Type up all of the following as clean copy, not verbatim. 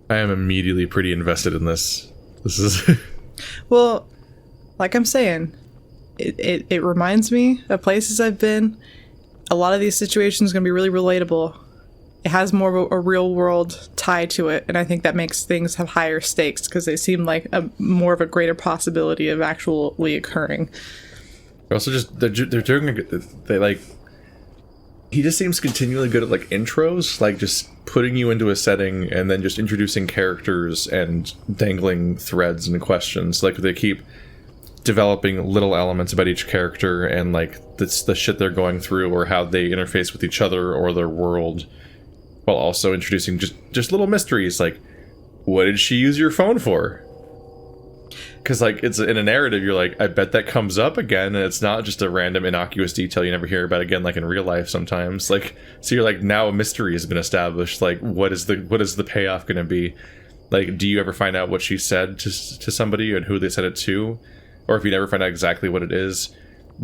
I am immediately pretty invested in this. This is... Well, like I'm saying, it reminds me of places I've been. A lot of these situations are going to be really relatable. It has more of a real world tie to it, and I think that makes things have higher stakes because they seem like more of a greater possibility of actually occurring. Also, just they're doing they like. He just seems continually good at like intros, like just putting you into a setting and then just introducing characters and dangling threads and questions. Like they keep developing little elements about each character and like the shit they're going through or how they interface with each other or their world, while also introducing just little mysteries like, what did she use your phone for? Because like it's in a narrative, you're like, I bet that comes up again, and it's not just a random innocuous detail you never hear about again, like in real life sometimes. Like, so you're like, now a mystery has been established. Like, what is the payoff going to be? Like, do you ever find out what she said to somebody and who they said it to? Or if you never find out exactly what it is,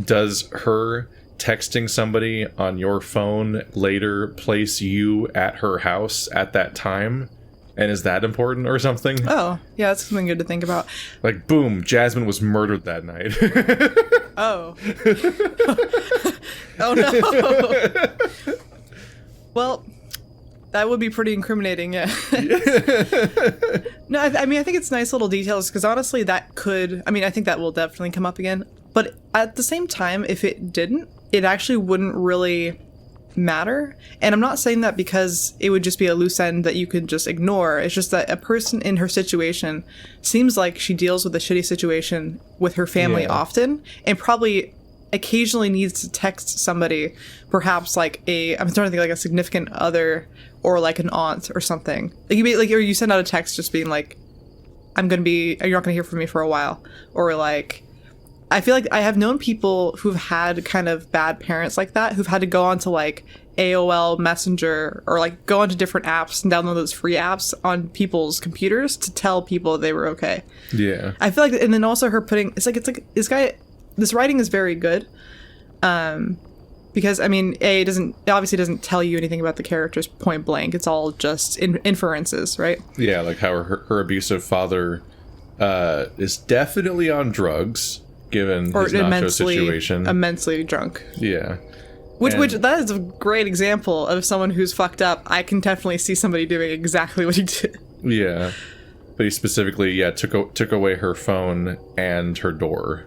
does her texting somebody on your phone later place you at her house at that time? And is that important or something? Oh, yeah, that's something good to think about. Like, boom, Jasmine was murdered that night. Oh. Oh, no. Well, that would be pretty incriminating, yeah. No, I mean, I think it's nice little details, because honestly, that could... I mean, I think that will definitely come up again. But at the same time, if it didn't, it actually wouldn't really matter. And I'm not saying that because it would just be a loose end that you could just ignore. It's just that a person in her situation seems like she deals with a shitty situation with her family often, and probably occasionally needs to text somebody, perhaps like I'm starting to think like a significant other or like an aunt or something. Like you send out a text just being like, you're not gonna hear from me for a while, or like, I feel like I have known people who've had kind of bad parents like that, who've had to go onto like AOL Messenger or like go onto different apps and download those free apps on people's computers to tell people they were okay. Yeah. I feel like, and then also her putting, it's like this writing is very good. Because I mean, it obviously doesn't tell you anything about the characters point blank. It's all just inferences, right? Yeah, like how her abusive father is definitely on drugs. Given his nacho situation. Immensely drunk. Yeah. Which that is a great example of someone who's fucked up. I can definitely see somebody doing exactly what he did. Yeah. But he specifically, took away her phone and her door.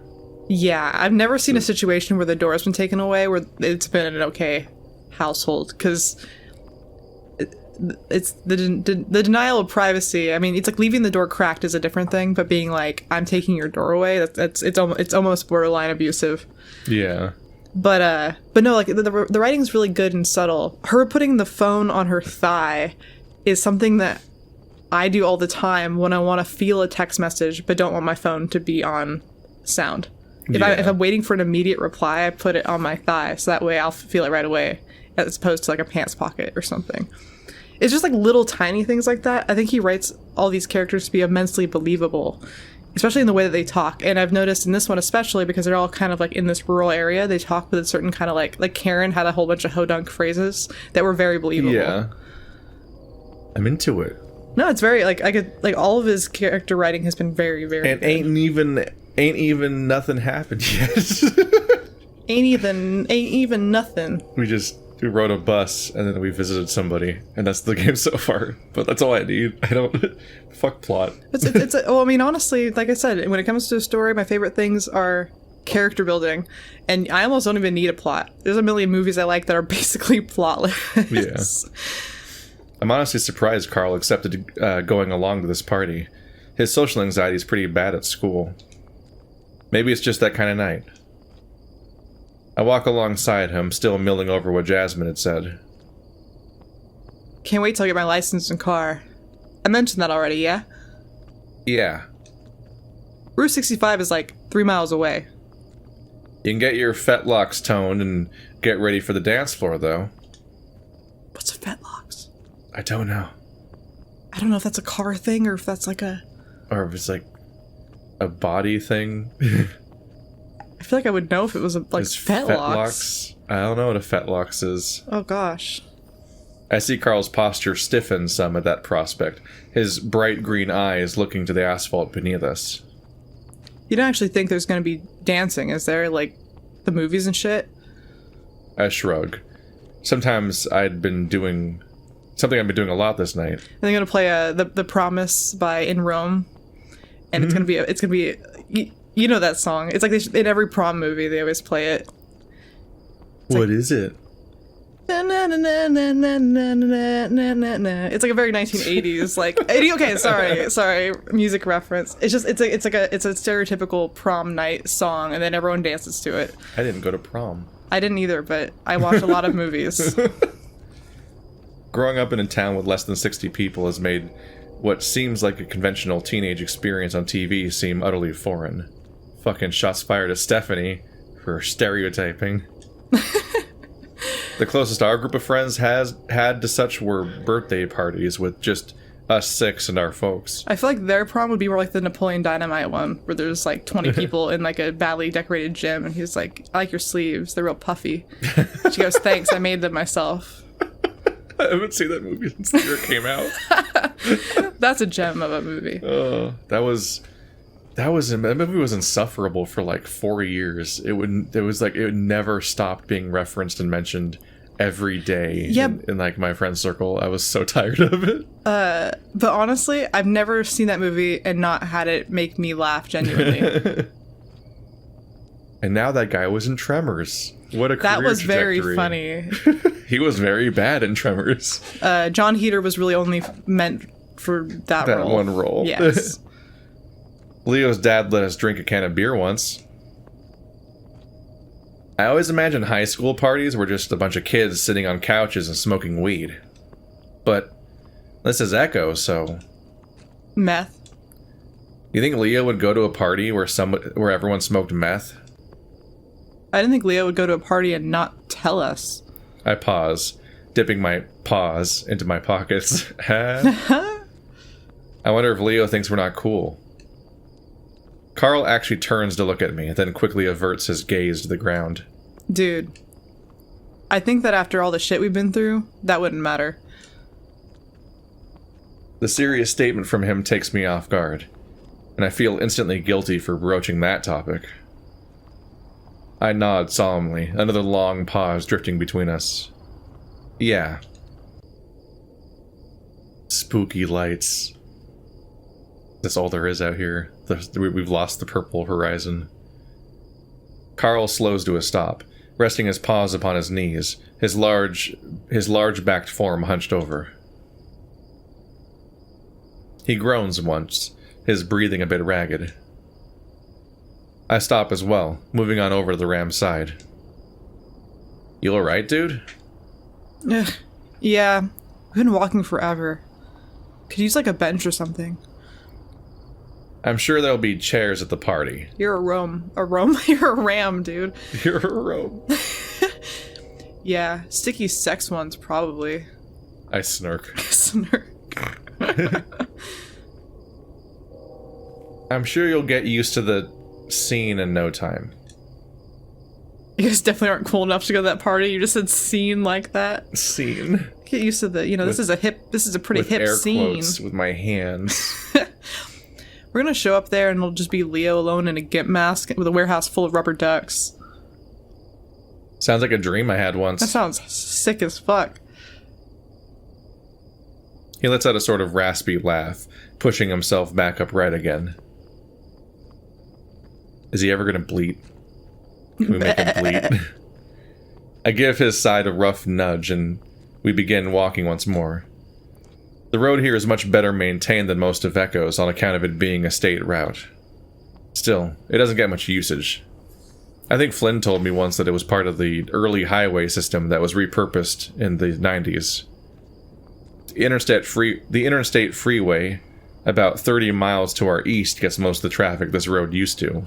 Yeah, I've never seen a situation where the door has been taken away where it's been an okay household, because it's the denial of privacy. I mean, it's like leaving the door cracked is a different thing, but being like, I'm taking your door away, it's almost borderline abusive. Yeah. But no, like the writing's really good and subtle. Her putting the phone on her thigh is something that I do all the time when I want to feel a text message but don't want my phone to be on sound. If I'm waiting for an immediate reply, I put it on my thigh, so that way I'll feel it right away, as opposed to like a pants pocket or something. It's just like little tiny things like that. I think he writes all these characters to be immensely believable, especially in the way that they talk. And I've noticed in this one especially, because they're all kind of like in this rural area, they talk with a certain kind of like Karen had a whole bunch of hodunk phrases that were very believable. Yeah. I'm into it. No, it's very all of his character writing has been very, very and good. ain't even nothing happened yet. ain't even nothing. We rode a bus and then we visited somebody, and that's the game so far. But that's all I need. I don't fuck plot. I mean, honestly, like I said, when it comes to a story, my favorite things are character building, and I almost don't even need a plot. There's a million movies I like that are basically plotless. Yeah. I'm honestly surprised Carl accepted going along to this party. His social anxiety is pretty bad at school. Maybe it's just that kind of night. I walk alongside him, still milling over what Jasmine had said. Can't wait till I get my license and car. I mentioned that already, yeah? Yeah. Route 65 is like 3 miles away. You can get your fetlocks toned and get ready for the dance floor, though. What's a fetlocks? I don't know. I don't know if that's a car thing or if that's like a... Or if it's like a body thing. I feel like I would know if it was like fetlocks. I don't know what a fetlocks is. Oh gosh. I see Carl's posture stiffen some at that prospect, his bright green eyes looking to the asphalt beneath us. You don't actually think there's going to be dancing, is there? Like, the movies and shit? I shrug. Sometimes I've been doing a lot this night. And they're going to play the Promise by In Rome. And it's going to be, you know that song. It's like in every prom movie, they always play it. What is it? It's like a very 1980s, like, okay, sorry, music reference. It's just, it's a stereotypical prom night song, and then everyone dances to it. I didn't go to prom. I didn't either, but I watched a lot of movies. Growing up in a town with less than 60 people has made what seems like a conventional teenage experience on TV seem utterly foreign. Fucking shots fired at Stephanie for stereotyping. The closest our group of friends had to such were birthday parties with just us 6 and our folks. I feel like their prom would be more like the Napoleon Dynamite one, where there's like 20 people in like a badly decorated gym, and he's like, I like your sleeves, they're real puffy. She goes, thanks, I made them myself. I haven't seen that movie since the year it came out. That's a gem of a movie. That movie was insufferable for like 4 years. It would never stop being referenced and mentioned every day in like my friend circle. I was so tired of it. But honestly, I've never seen that movie and not had it make me laugh genuinely. And now that guy was in Tremors. What a career That was trajectory. very funny. He was very bad in Tremors. John Heater was really only meant for that role. That one role. Yes. Leo's dad let us drink a can of beer once. I always imagined high school parties were just a bunch of kids sitting on couches and smoking weed. But this is Echo, so... Meth. You think Leo would go to a party where everyone smoked meth? I didn't think Leo would go to a party and not tell us. I pause, dipping my paws into my pockets. I wonder if Leo thinks we're not cool. Carl actually turns to look at me, then quickly averts his gaze to the ground. Dude, I think that after all the shit we've been through, that wouldn't matter. The serious statement from him takes me off guard, and I feel instantly guilty for broaching that topic. I nod solemnly, another long pause drifting between us. Yeah. Spooky lights. That's all there is out here. We've lost the purple horizon. Carl slows to a stop, resting his paws upon his knees, his large backed form hunched over. He groans once, his breathing a bit ragged. I stop as well, moving on over to the ram's side. You alright, dude? Yeah, I've been walking forever. Could use like a bench or something. I'm sure there'll be chairs at the party. You're You're a ram, dude. You're a Rome. Yeah, sticky sex ones, probably. I snark. I'm sure you'll get used to the scene in no time. You guys definitely aren't cool enough to go to that party. You just said scene like that. Scene. Get used to the, this is a pretty hip air scene. Quotes with my hands. We're gonna show up there and it'll just be Leo alone in a gimp mask with a warehouse full of rubber ducks. Sounds like a dream I had once. That sounds sick as fuck. He lets out a sort of raspy laugh, pushing himself back upright again. Is he ever gonna bleat? Can we make him bleat? I give his side a rough nudge and we begin walking once more. The road here is much better maintained than most of Echo's on account of it being a state route. Still, it doesn't get much usage. I think Flynn told me once that it was part of the early highway system that was repurposed in the 90s. The interstate freeway, about 30 miles to our east, gets most of the traffic this road used to.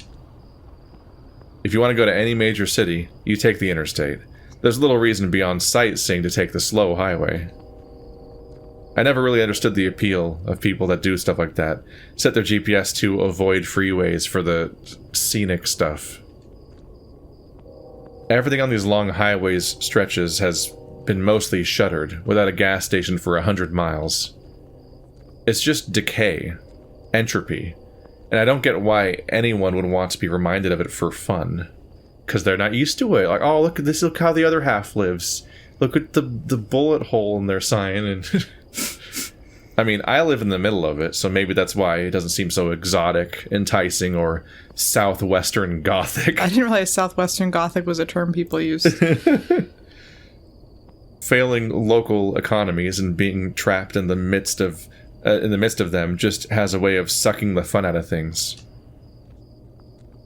If you want to go to any major city, you take the interstate. There's little reason beyond sightseeing to take the slow highway. I never really understood the appeal of people that do stuff like that, set their GPS to avoid freeways for the scenic stuff. Everything on these long highways stretches has been mostly shuttered, without a gas station for 100 miles. It's just decay, entropy, and I don't get why anyone would want to be reminded of it for fun. Because they're not used to it. Like, oh, look at this, look how the other half lives. Look at the bullet hole in their sign. And I mean, I live in the middle of it, so maybe that's why it doesn't seem so exotic, enticing, or southwestern gothic. I didn't realize southwestern gothic was a term people used. Failing local economies and being trapped in the midst of them just has a way of sucking the fun out of things.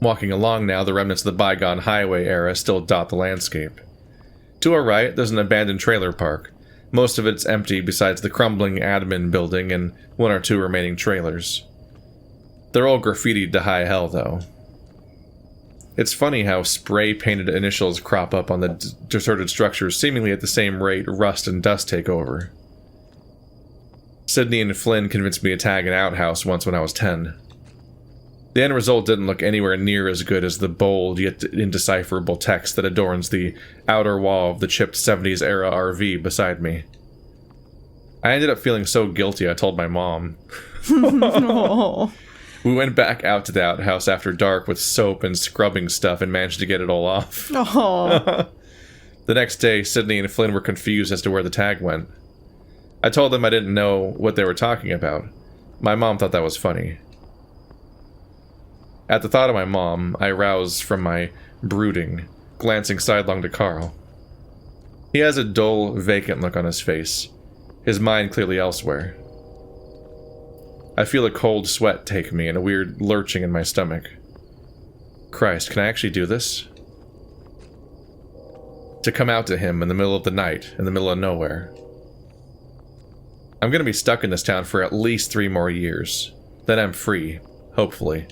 Walking along now, the remnants of the bygone highway era still dot the landscape. To our right, there's an abandoned trailer park. Most of it's empty besides the crumbling admin building and 1 or 2 remaining trailers. They're all graffitied to high hell, though. It's funny how spray-painted initials crop up on the deserted structures seemingly at the same rate rust and dust take over. Sydney and Flynn convinced me to tag an outhouse once when I was 10. The end result didn't look anywhere near as good as the bold yet indecipherable text that adorns the outer wall of the chipped 70s-era RV beside me. I ended up feeling so guilty I told my mom. Oh. We went back out to the outhouse after dark with soap and scrubbing stuff and managed to get it all off. Oh. The next day, Sydney and Flynn were confused as to where the tag went. I told them I didn't know what they were talking about. My mom thought that was funny. At the thought of my mom, I roused from my brooding, glancing sidelong to Carl. He has a dull, vacant look on his face, his mind clearly elsewhere. I feel a cold sweat take me and a weird lurching in my stomach. Christ, can I actually do this? To come out to him in the middle of the night, in the middle of nowhere. I'm gonna be stuck in this town for at least 3 more years. Then I'm free, hopefully.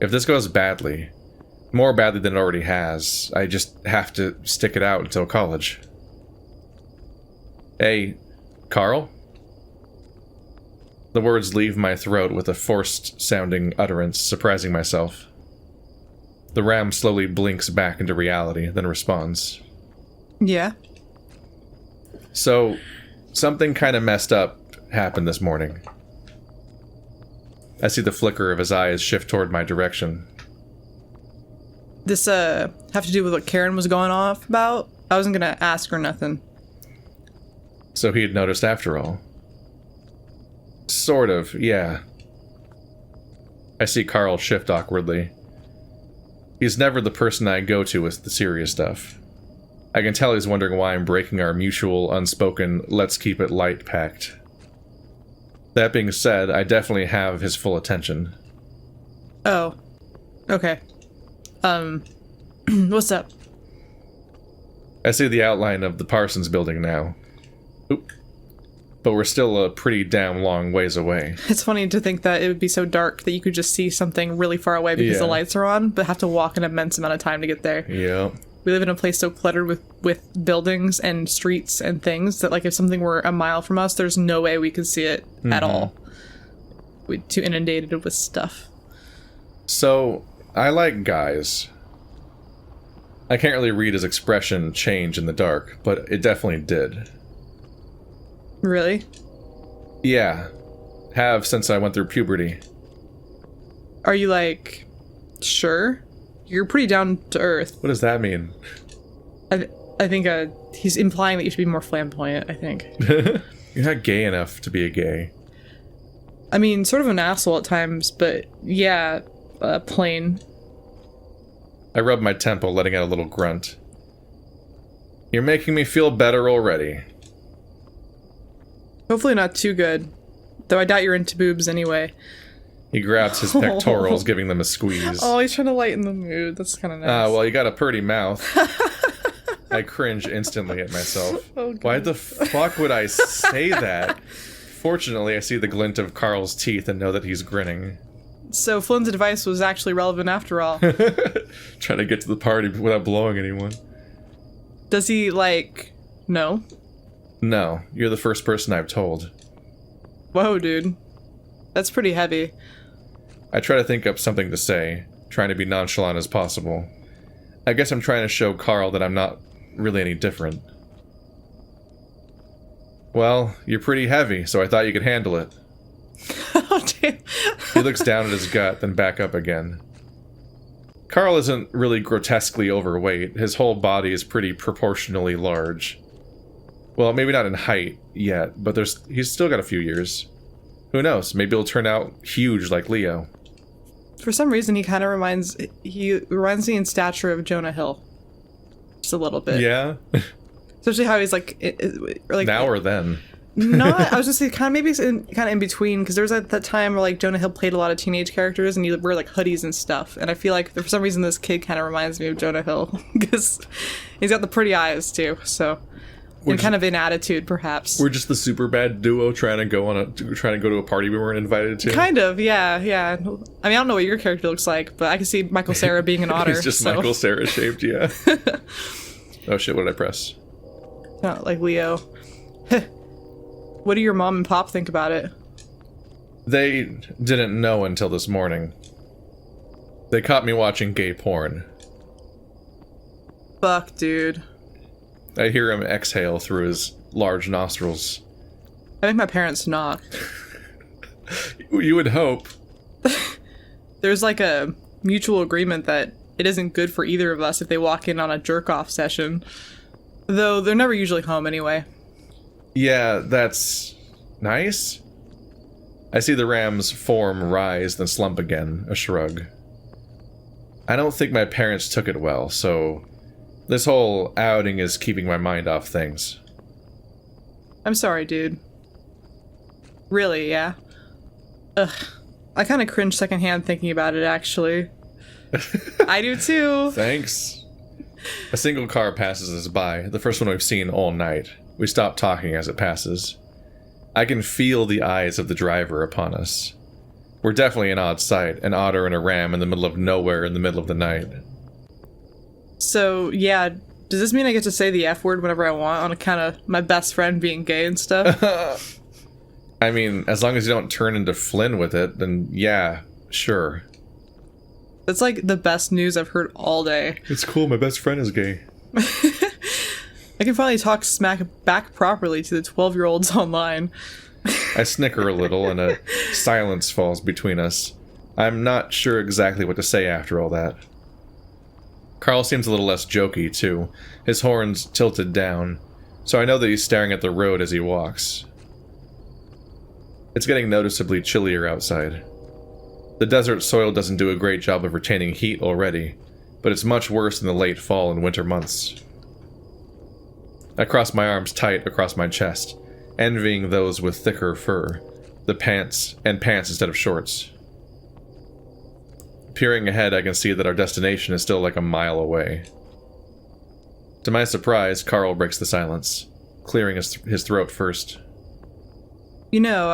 If this goes badly, more badly than it already has, I just have to stick it out until college. Hey, Carl? The words leave my throat with a forced-sounding utterance, surprising myself. The ram slowly blinks back into reality, then responds. Yeah? So, something kind of messed up happened this morning. I see the flicker of his eyes shift toward my direction. This, have to do with what Karen was going off about? I wasn't gonna ask her nothing. So he had noticed after all. Sort of, yeah. I see Carl shift awkwardly. He's never the person I go to with the serious stuff. I can tell he's wondering why I'm breaking our mutual, unspoken, let's keep it light pact. That being said, I definitely have his full attention. Oh. Okay. What's up? I see the outline of the Parsons building now. Oop. But we're still a pretty damn long ways away. It's funny to think that it would be so dark that you could just see something really far away because the lights are on, but have to walk an immense amount of time to get there. Yep. We live in a place so cluttered with buildings and streets and things that, like, if something were a mile from us, there's no way we could see it at all. We're too inundated with stuff. So, I like guys. I can't really read his expression change in the dark, but it definitely did. Really? Yeah. Have since I went through puberty. Are you, like, sure? You're pretty down to earth. What does that mean? I think he's implying that you should be more flamboyant, I think. You're not gay enough to be a gay. I mean, sort of an asshole at times, but yeah, plain. I rub my temple, letting out a little grunt. You're making me feel better already. Hopefully not too good. Though I doubt you're into boobs anyway. He grabs his pectorals, giving them a squeeze. Oh, he's trying to lighten the mood. That's kind of nice. Well, you got a pretty mouth. I cringe instantly at myself. Oh, God. Why the fuck would I say that? Fortunately, I see the glint of Carl's teeth and know that he's grinning. So Flynn's advice was actually relevant after all. Trying to get to the party without blowing anyone. Does he, like, know? No, you're the first person I've told. Whoa, dude. That's pretty heavy. I try to think up something to say, trying to be nonchalant as possible. I guess I'm trying to show Carl that I'm not really any different. Well, you're pretty heavy, so I thought you could handle it. Oh, damn. He looks down at his gut, then back up again. Carl isn't really grotesquely overweight. His whole body is pretty proportionally large. Well, maybe not in height yet, but he's still got a few years. Who knows? Maybe he'll turn out huge like Leo. For some reason, he reminds me in stature of Jonah Hill. Just a little bit. Yeah? Especially how he's like now or then? Not. I was just saying, kind of in between, because there was that time where like Jonah Hill played a lot of teenage characters, and you wear like hoodies and stuff. And I feel like for some reason this kid kind of reminds me of Jonah Hill because he's got the pretty eyes too. So, and kind of in attitude, perhaps. We're just the super bad duo trying to go to a party we weren't invited to. Kind of, yeah. I mean, I don't know what your character looks like, but I can see Michael Cera being an otter. He's just Michael Cera shaped, yeah. Oh shit! What did I press? Not like Leo. What do your mom and pop think about it? They didn't know until this morning. They caught me watching gay porn. Fuck, dude. I hear him exhale through his large nostrils. I think my parents knock. You would hope. There's like a mutual agreement that it isn't good for either of us if they walk in on a jerk-off session. Though they're never usually home anyway. Yeah, that's nice. I see the ram's form rise, then slump again, a shrug. I don't think my parents took it well, so this whole outing is keeping my mind off things. I'm sorry, dude. Really, yeah? Ugh. I kind of cringe secondhand thinking about it, actually. I do too. Thanks. A single car passes us by, the first one we've seen all night. We stop talking as it passes. I can feel the eyes of the driver upon us. We're definitely an odd sight, an otter and a ram in the middle of nowhere in the middle of the night. So, yeah, does this mean I get to say the F word whenever I want on account of my best friend being gay and stuff? I mean, as long as you don't turn into Flynn with it, then yeah, sure. That's like the best news I've heard all day. It's cool, my best friend is gay. I can finally talk smack back properly to the 12-year-olds online. I snicker a little, and a silence falls between us. I'm not sure exactly what to say after all that. Carl seems a little less jokey, too, his horns tilted down, so I know that he's staring at the road as he walks. It's getting noticeably chillier outside. The desert soil doesn't do a great job of retaining heat already, but it's much worse in the late fall and winter months. I cross my arms tight across my chest, envying those with thicker fur, the pants instead of shorts. Peering ahead, I can see that our destination is still like a mile away. To my surprise, Carl breaks the silence, clearing his throat first. You know,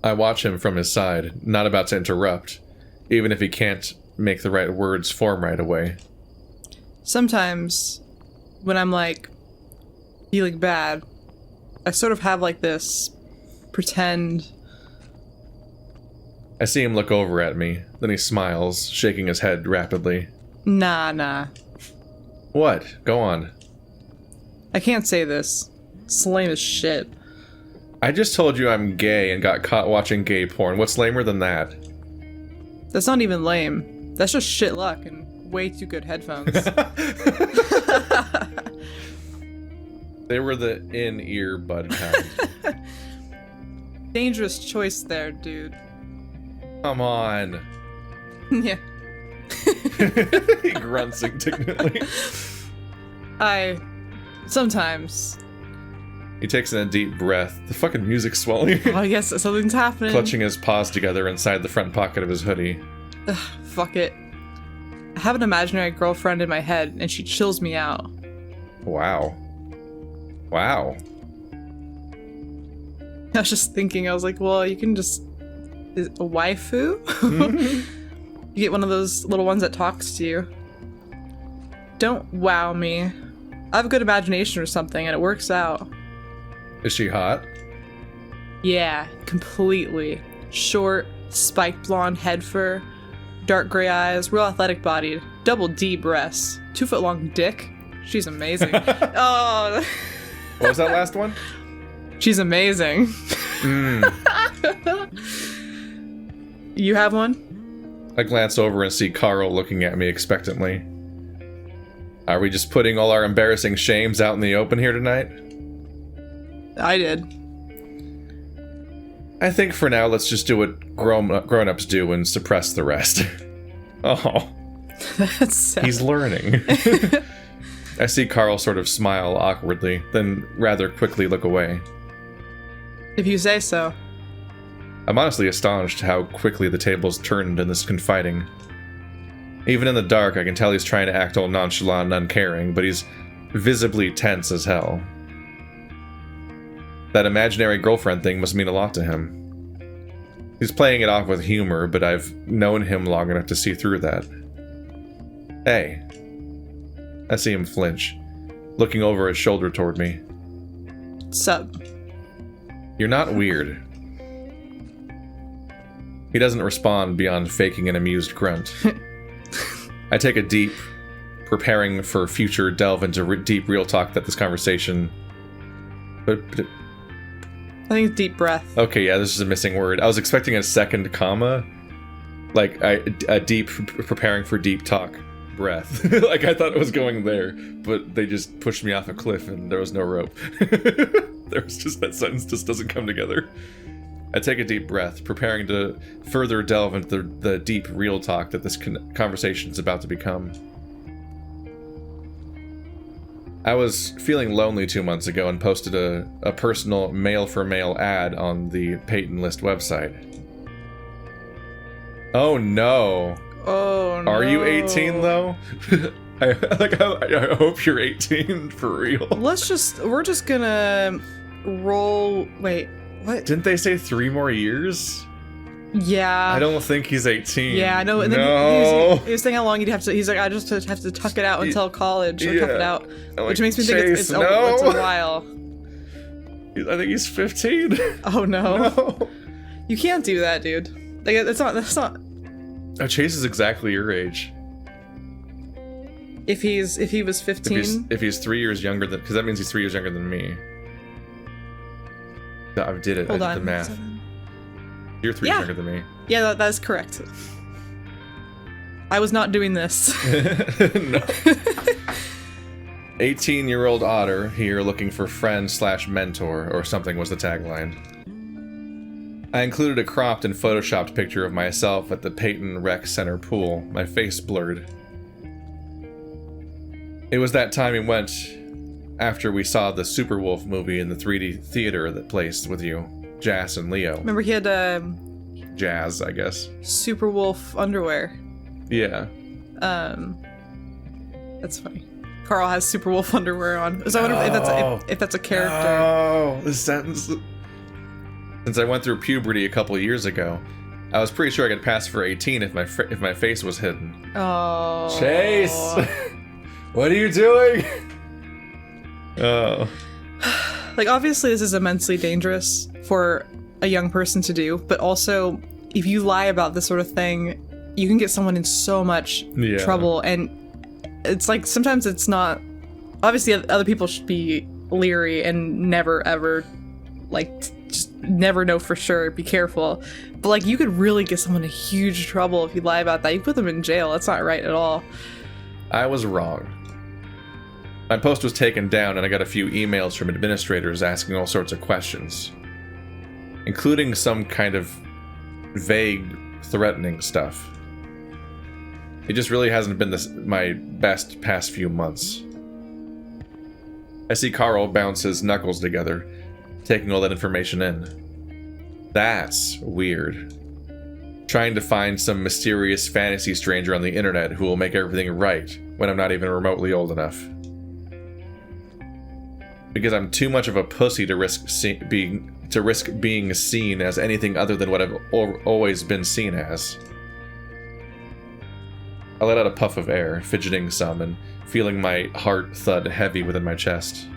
I watch him from his side, not about to interrupt, even if he can't make the right words form right away. Sometimes, when I'm, like, feeling bad, I sort of have, like, this pretend... I see him look over at me, then he smiles, shaking his head rapidly. Nah. What? Go on. I can't say this. It's lame as shit. I just told you I'm gay and got caught watching gay porn. What's lamer than that? That's not even lame. That's just shit luck and way too good headphones. They were the in-ear bud kind. Dangerous choice there, dude. Come on. Yeah. He grunts indignantly. Sometimes. He takes in a deep breath. The fucking music's swelling. Oh, I guess something's happening. Clutching his paws together inside the front pocket of his hoodie. Ugh, fuck it. I have an imaginary girlfriend in my head, and she chills me out. Wow. I was just thinking, I was like, well, you can just... Is a waifu? You get one of those little ones that talks to you. Don't wow me. I have a good imagination or something, and it works out. Is she hot? Yeah, completely. Short, spiked blonde head fur, dark gray eyes, real athletic bodied, double D breasts, 2-foot long dick, She's amazing. Oh, What was that last one? she's amazing. You have one? I glance over and see Carl looking at me expectantly. Are we just putting all our embarrassing shames out in the open here tonight? I did. I think for now, let's just do what grown-ups do and suppress the rest. Oh, That's sad. he's learning. I see Carl sort of smile awkwardly, then rather quickly look away. If you say so. I'm honestly astonished how quickly the tables turned in this confiding. Even in the dark, I can tell he's trying to act all nonchalant and uncaring, but he's visibly tense as hell. That imaginary girlfriend thing must mean a lot to him. He's playing it off with humor, but I've known him long enough to see through that. Hey. I see him flinch, looking over his shoulder toward me. Sup? You're not weird. He doesn't respond beyond faking an amused grunt. I take a deep, preparing for future delve into deep real talk that this conversation... But I think it's deep breath. okay, yeah, this is a missing word. I was expecting a second comma. Like, a deep, preparing for deep talk breath. Like, I thought it was going there, but they just pushed me off a cliff and there was no rope. There was just, that sentence just doesn't come together. I take a deep breath, preparing to further delve into the deep, real talk that this conversation is about to become. I was feeling lonely 2 months ago and posted a personal male-for-male ad on the Peyton List website. Oh no. Oh no. Are you 18 though? I hope you're 18 for real. We're just gonna roll. Wait, what? Didn't they say 3 more years? Yeah. I don't think he's 18. Yeah, I know. And then no. he was saying how long he'd have to. He's like, I just have to tuck it out until college, or tough it out, I'm which like, makes me think it's no. it's a while. I think he's 15. Oh no. No. You can't do that, dude. Like, that's not. Oh, Chase is exactly your age. If he was 15. If he's 3 years younger than, because that means he's 3 years younger than me. I did it. Hold I on. did the math. You're 3 years younger than me. Yeah, that's correct. I was not doing this. No. 18-year-old Otter here looking for friend/mentor or something was the tagline. I included a cropped and photoshopped picture of myself at the Peyton Rec Center pool, my face blurred. It was that time we went after we saw the Superwolf movie in the 3D theater that place with you, Jazz and Leo. Remember, he had Jazz, I guess. Superwolf underwear. Yeah. That's funny. Carl has Superwolf underwear on. So I wonder if that's a character. Oh, the sentence. Since I went through puberty a couple years ago, I was pretty sure I could pass for 18 if my face was hidden. Oh. Chase, what are you doing? Oh. Like, obviously this is immensely dangerous for a young person to do, but also if you lie about this sort of thing, you can get someone in so much trouble. And it's like, sometimes it's not, obviously other people should be leery and never ever, like, just never know for sure, be careful, but like, you could really get someone in huge trouble if you lie about that. You put them in jail. That's not right at all. I was wrong. My post was taken down and I got a few emails from administrators asking all sorts of questions, including some kind of vague, threatening stuff. It just really hasn't been my best past few months. I see Carl bounce his knuckles together, taking all that information in. That's weird. Trying to find some mysterious fantasy stranger on the internet who will make everything right when I'm not even remotely old enough. Because I'm too much of a pussy to risk being seen as anything other than what I've always been seen as. I let out a puff of air, fidgeting some and feeling my heart thud heavy within my chest.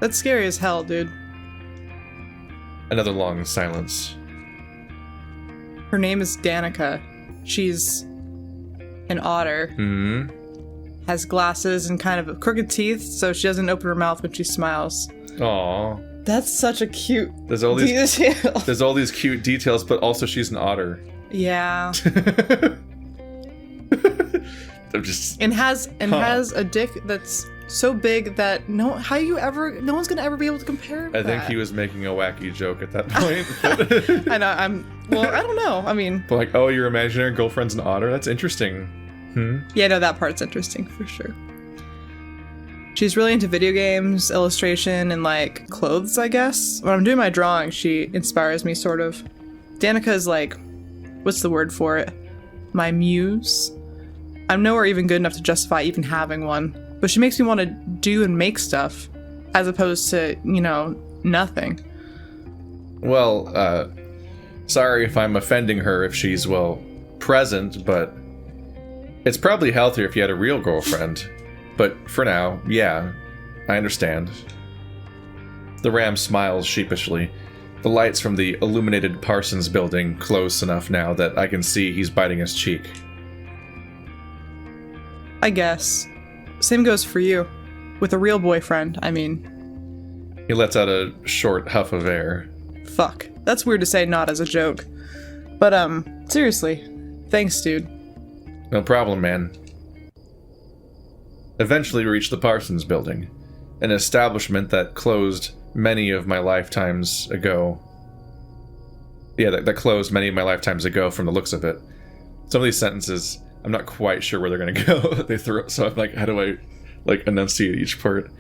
That's scary as hell, dude. Another long silence. Her name is Danica. She's an otter. Hmm? has glasses and kind of crooked teeth, so she doesn't open her mouth when she smiles. Aw. That's such a cute There's all these detail. There's all these cute details, but also she's an otter. Yeah. I'm just And has a dick that's so big that no one's gonna ever be able to compare I think that. he was making a wacky joke at that point. But I know, I don't know. I mean, but like, oh, your imaginary girlfriend's an otter? That's interesting. yeah, no, that part's interesting for sure. She's really into video games, illustration, and like clothes, I guess. When I'm doing my drawing, she inspires me sort of. Danica is like, what's the word for it? My muse. I'm nowhere even good enough to justify even having one, but she makes me want to do and make stuff, as opposed to, nothing. Well, sorry if I'm offending her if she's, well, present, but it's probably healthier if you had a real girlfriend. But for now, yeah, I understand. The ram smiles sheepishly. The lights from the illuminated Parsons building close enough now that I can see he's biting his cheek. I guess. Same goes for you. With a real boyfriend, I mean. He lets out a short huff of air. Fuck. That's weird to say not as a joke. But, seriously. Thanks, dude. No problem, man. Eventually we reach the Parsons building, an establishment that closed many of my lifetimes ago. Yeah, that closed many of my lifetimes ago from the looks of it. Some of these sentences, I'm not quite sure where they're gonna go. They throw, so I'm like, how do I, enunciate each part?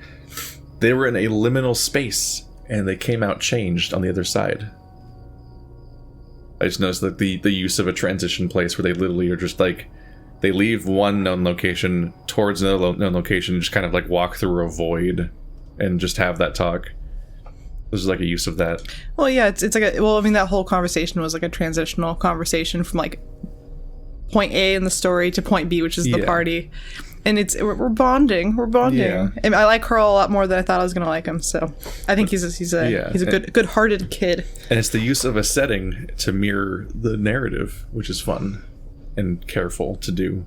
They were in a liminal space, and they came out changed on the other side. I just noticed that the use of a transition place where they literally are just they leave one known location towards another known location and just kind of walk through a void and just have that talk. This is a use of that. Well, yeah, it's like that whole conversation was like a transitional conversation from point A in the story to point B, which is the party. And we're bonding. Yeah. And I like Carl a lot more than I thought I was gonna like him. So I think he's a good-hearted kid. And it's the use of a setting to mirror the narrative, which is fun and careful to do.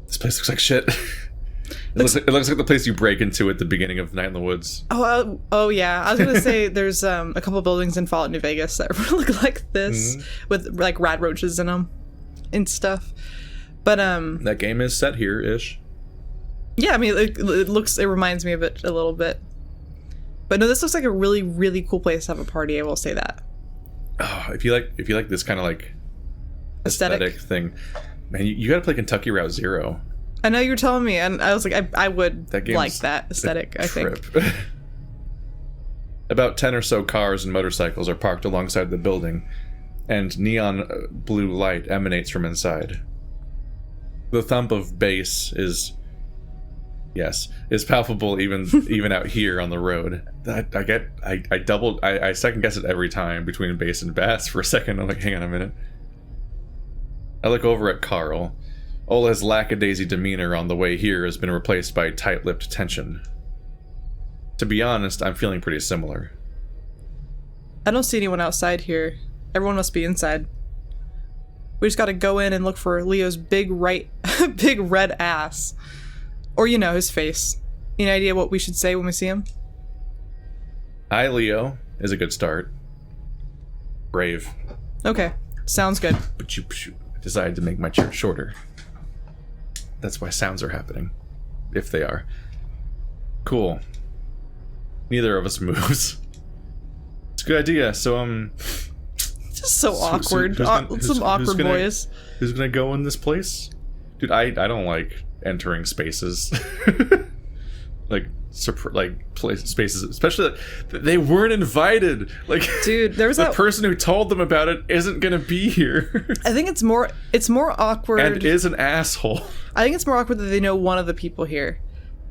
This place looks like shit. It looks like the place you break into at the beginning of Night in the Woods. Oh yeah. I was gonna say there's a couple buildings in Fallout New Vegas that look like this with rad roaches in them and stuff. But that game is set here-ish. Yeah, I mean it reminds me of it a little bit. But no, this looks like a really, really cool place to have a party, I will say that. Oh, if you like this kind of aesthetic thing, man, you gotta play Kentucky Route Zero. I know you were telling me, and I was like, I would like that aesthetic, I think. About 10 or so cars and motorcycles are parked alongside the building, and neon blue light emanates from inside. The thump of bass is palpable even out here on the road. I second guess it every time between bass and bass for a second. I'm like, hang on a minute. I look over at Carl. Ola's lackadaisy demeanor on the way here has been replaced by tight-lipped tension. To be honest, I'm feeling pretty similar. I don't see anyone outside here. Everyone must be inside. We just gotta go in and look for Leo's big red ass. Or, his face. Any idea what we should say when we see him? Hi, Leo is a good start. Brave. Okay, sounds good. But you decided to make my chair shorter. That's why sounds are happening. If they are. Cool. Neither of us moves. It's a good idea, so, Just so awkward. Some awkward boys. Who's gonna go in this place? Dude, I don't like entering spaces. Spaces, especially they weren't invited. Dude, there was the person who told them about it isn't gonna be here. I think it's more awkward and is an asshole. I think it's more awkward that they know one of the people here.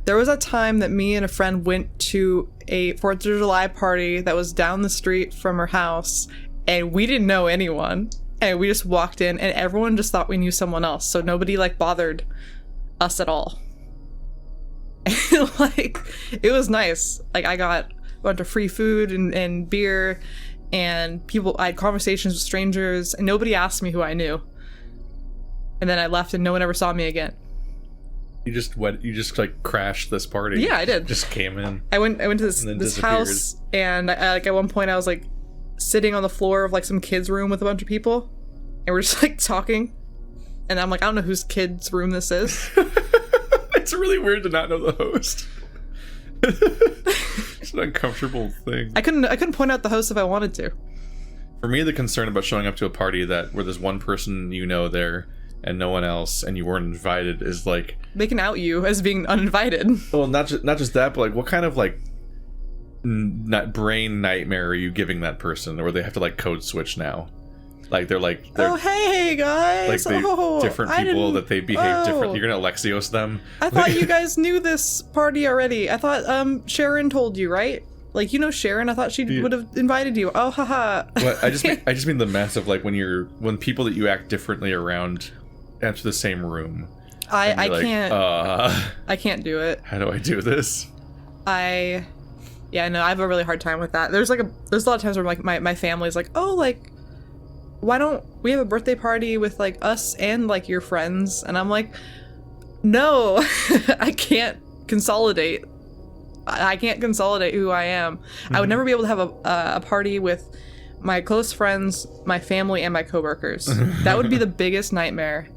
There was a time that me and a friend went to a 4th of July party that was down the street from her house, and we didn't know anyone, and we just walked in, and everyone just thought we knew someone else, so nobody bothered us at all. It was nice. I got a bunch of free food and beer, and I had conversations with strangers, and nobody asked me who I knew. And then I left and no one ever saw me again. You just like crashed this party. Yeah, I did. Just came in. I went to this house, and I, like at one point I was like sitting on the floor of like some kids' room with a bunch of people, and we're just like talking, and I'm like, I don't know whose kid's room this is. It's really weird to not know the host. It's an uncomfortable thing. I couldn't point out the host if I wanted to. For me, the concern about showing up to a party where there's one person you know there and no one else, and you weren't invited, is like they can out you as being uninvited. Well, not just that, but like what kind of like brain nightmare are you giving that person, or they have to like code switch now? Like they're oh hey guys, like different people that they behave different. You're gonna Alexios them. I thought you guys knew this party already. I thought Sharon told you, right? Like, you know Sharon, I thought she would have invited you. Oh haha. Well, I just mean the mess of like when people that you act differently around enter the same room. I can't. I can't do it. How do I do this? Yeah, no, I have a really hard time with that. There's a lot of times where like my family's like, oh, like, why don't we have a birthday party with like us and like your friends? And I'm like, no, I can't consolidate. I can't consolidate who I am. Mm-hmm. I would never be able to have a party with my close friends, my family, and my coworkers. That would be the biggest nightmare.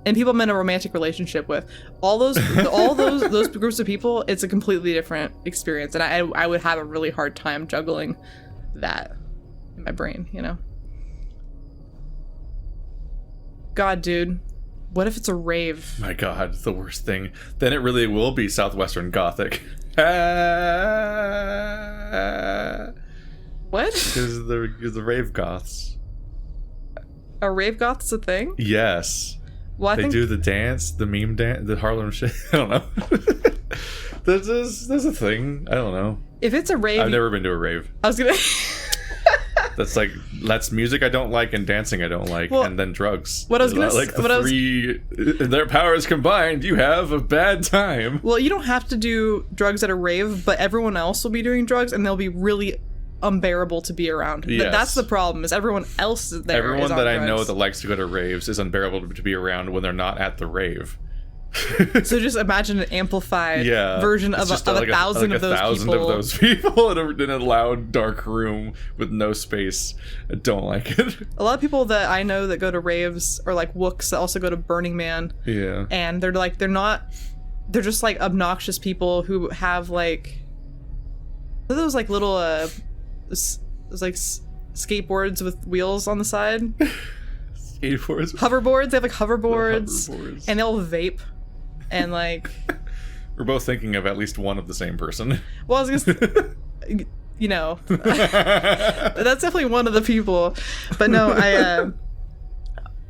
And people I'm in a romantic relationship with. All those groups of people, it's a completely different experience. And I would have a really hard time juggling that in my brain, you know? God, dude. What if it's a rave? My God, it's the worst thing. Then it really will be Southwestern Gothic. What? Because the rave goths. Are rave goths a thing? Yes. Well, they do the dance, the meme dance, the Harlem shit. I don't know. there's a thing. I don't know. If it's a rave, I've never been to a rave. I was gonna. That's music I don't like and dancing I don't like, and then drugs. What I was gonna like their powers combined, you have a bad time. Well, you don't have to do drugs at a rave, but everyone else will be doing drugs, and they'll be really unbearable to be around. Yes. That's the problem. Is everyone else is there? Everyone that I drugs. know that likes to go to raves is unbearable to be around when they're not at the rave. So just imagine an amplified version of a thousand of those people in a loud, dark room with no space. I don't like it. A lot of people that I know that go to raves are like wooks that also go to Burning Man. Yeah. And they're just like obnoxious people who have like those like little like skateboards with wheels on the side. Skateboards? Hoverboards. They have like hoverboards. And they'll vape. And like we're both thinking of at least one of the same person. Well, I was gonna you know, that's definitely one of the people. But no,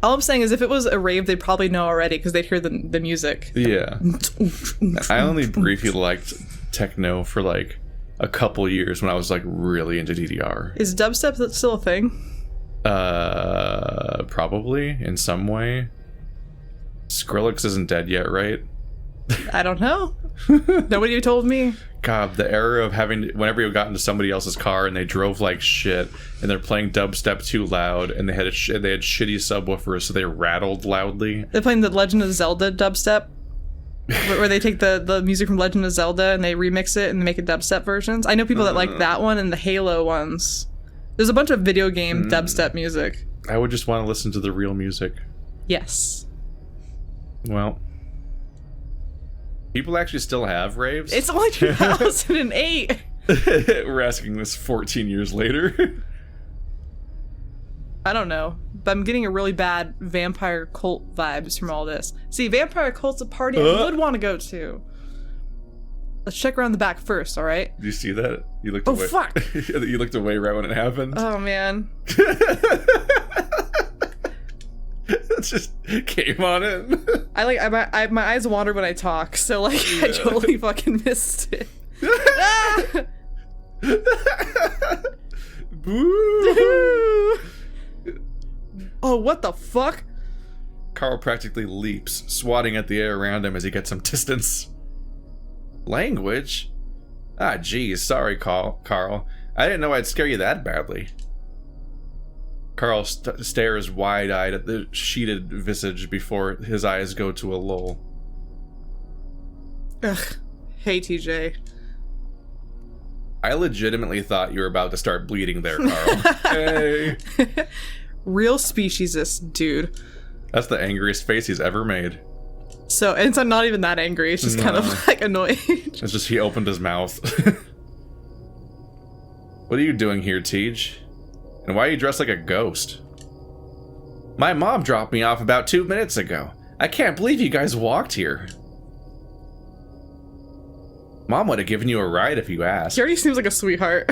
all I'm saying is if it was a rave, they'd probably know already because they'd hear the music. Yeah. I only briefly liked techno for like a couple years when I was like really into DDR. Is dubstep still a thing? Probably in some way. Skrillex isn't dead yet, right? I don't know. Nobody told me. God, the era of whenever you got into somebody else's car and they drove like shit and they're playing dubstep too loud and they had shitty subwoofers so they rattled loudly. They're playing the Legend of Zelda dubstep, where they take the music from Legend of Zelda and they remix it and they make it dubstep versions. I know people that like that one and the Halo ones. There's a bunch of video game dubstep music. I would just want to listen to the real music. Yes. Well, people actually still have raves? It's only 2008. We're asking this 14 years later. I don't know, but I'm getting a really bad vampire cult vibes from all this. See, vampire cult's a party I would want to go to. Let's check around the back first, all right? Did you see that? You looked away. Oh, fuck! You looked away right when it happened. Oh, man. It just came on in. My eyes wander when I talk, so like I totally fucking missed it. Ah! Boo! Oh, what the fuck? Carl practically leaps, swatting at the air around him as he gets some distance. Language? Ah, geez, sorry, Carl. I didn't know I'd scare you that badly. Carl stares wide-eyed at the sheeted visage before his eyes go to a lull. Ugh. Hey, TJ. I legitimately thought you were about to start bleeding there, Carl. Hey. Real speciesist, dude. That's the angriest face he's ever made. So, and it's not even that angry. It's just kind of like annoyed. It's just he opened his mouth. What are you doing here, Tej? And why are you dressed like a ghost? My mom dropped me off about 2 minutes ago. I can't believe you guys walked here. Mom would have given you a ride if you asked. He already seems like a sweetheart.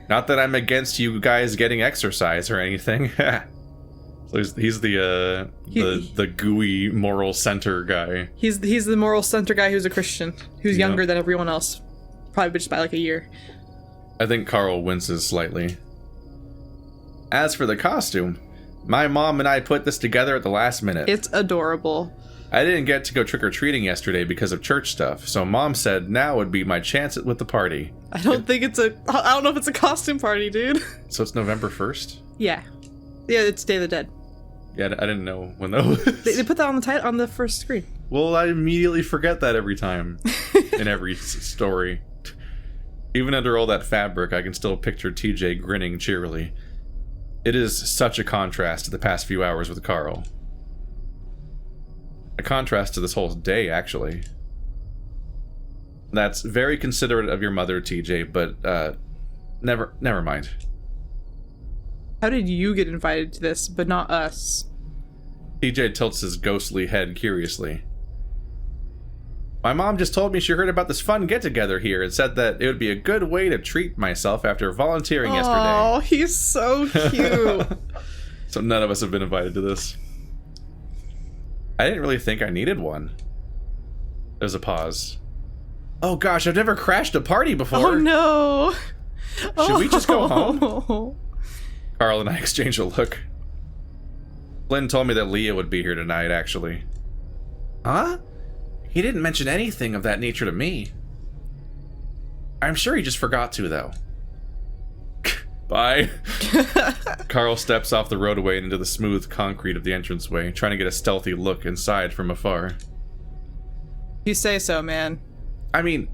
Not that I'm against you guys getting exercise or anything. So he's the gooey moral center guy. He's the moral center guy who's a Christian, who's younger than everyone else, probably just by like a year. I think Carl winces slightly. As for the costume, my mom and I put this together at the last minute. It's adorable. I didn't get to go trick-or-treating yesterday because of church stuff, so Mom said now would be my chance with the party. I don't know if it's a costume party, dude. So it's November 1st? Yeah, it's Day of the Dead. Yeah, I didn't know when that was. They put that on the first screen. Well, I immediately forget that every time in every story. Even under all that fabric, I can still picture TJ grinning cheerily. It is such a contrast to the past few hours with Carl. A contrast to this whole day, actually. That's very considerate of your mother, TJ, but, never mind. How did you get invited to this, but not us? TJ tilts his ghostly head curiously. My mom just told me she heard about this fun get-together here and said that it would be a good way to treat myself after volunteering yesterday. Oh, he's so cute. So none of us have been invited to this. I didn't really think I needed one. There's a pause. Oh gosh, I've never crashed a party before. Oh no. Should we just go home? Carl and I exchange a look. Flynn told me that Leah would be here tonight, actually. Huh? He didn't mention anything of that nature to me. I'm sure he just forgot to, though. Bye. Carl steps off the roadway and into the smooth concrete of the entranceway, trying to get a stealthy look inside from afar. You say so, man. I mean,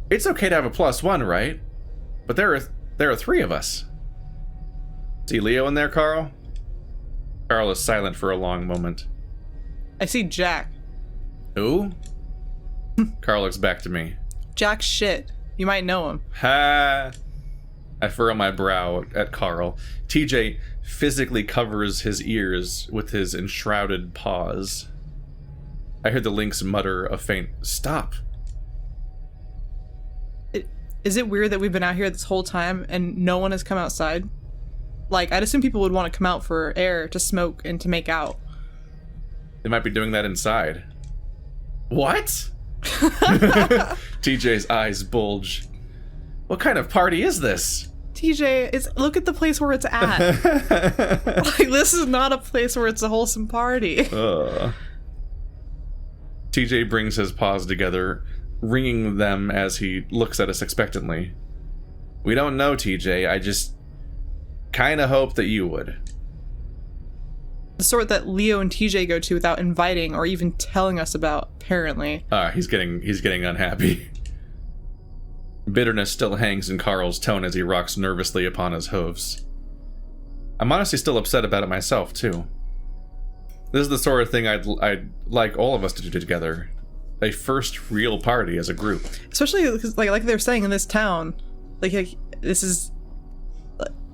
it's okay to have a +1, right? But there are 3 of us. See Leo in there, Carl? Carl is silent for a long moment. I see Jack. Who? Carl looks back to me. Jack shit. You might know him. Ha! I furrow my brow at Carl. TJ physically covers his ears with his enshrouded paws. I heard the lynx mutter a faint stop. Is it weird that we've been out here this whole time and no one has come outside? Like, I'd assume people would want to come out for air, to smoke, and to make out. They might be doing that inside. What? TJ's eyes bulge. What kind of party is this? TJ, look at the place where it's at. Like, this is not a place where it's a wholesome party. TJ brings his paws together, wringing them as he looks at us expectantly. We don't know, TJ. I just kinda hope that you would. The sort that Leo and TJ go to without inviting or even telling us about, apparently. He's getting unhappy. Bitterness still hangs in Carl's tone as he rocks nervously upon his hooves. I'm honestly still upset about it myself, too. This is the sort of thing I'd like all of us to do together. A first real party as a group. Especially because, like they're saying in this town, like this is,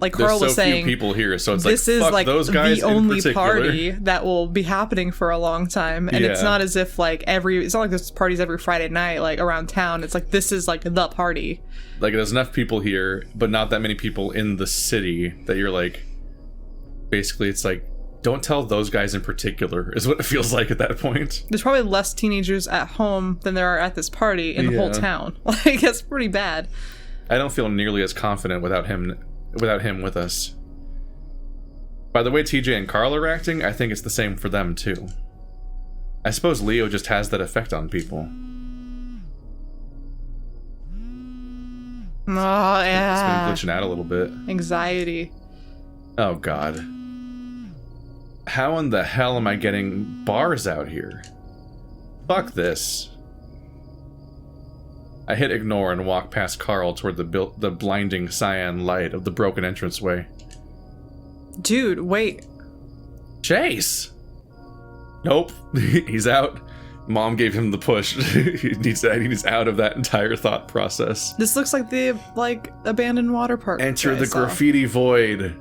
like Carl was saying, few people here, so it's this like, is fuck like those guys the only in party that will be happening for a long time, and it's not as if like it's not like there's parties every Friday night like around town. It's like this is like the party. Like there's enough people here, but not that many people in the city that you're like, basically it's like, don't tell those guys in particular, is what it feels like at that point. There's probably less teenagers at home than there are at this party in the whole town. Like, that's pretty bad. I don't feel nearly as confident without him with us. By the way TJ and Carl are acting, I think it's the same for them too. I suppose Leo just has that effect on people. Oh, yeah. It's been glitching out a little bit. Anxiety. Oh, God. How in the hell am I getting bars out here? Fuck this. I hit ignore and walk past Carl toward the blinding cyan light of the broken entranceway. Dude, wait. Chase! Nope. He's out. Mom gave him the push. He's out of that entire thought process. This looks like the, abandoned water park. Enter the graffiti void.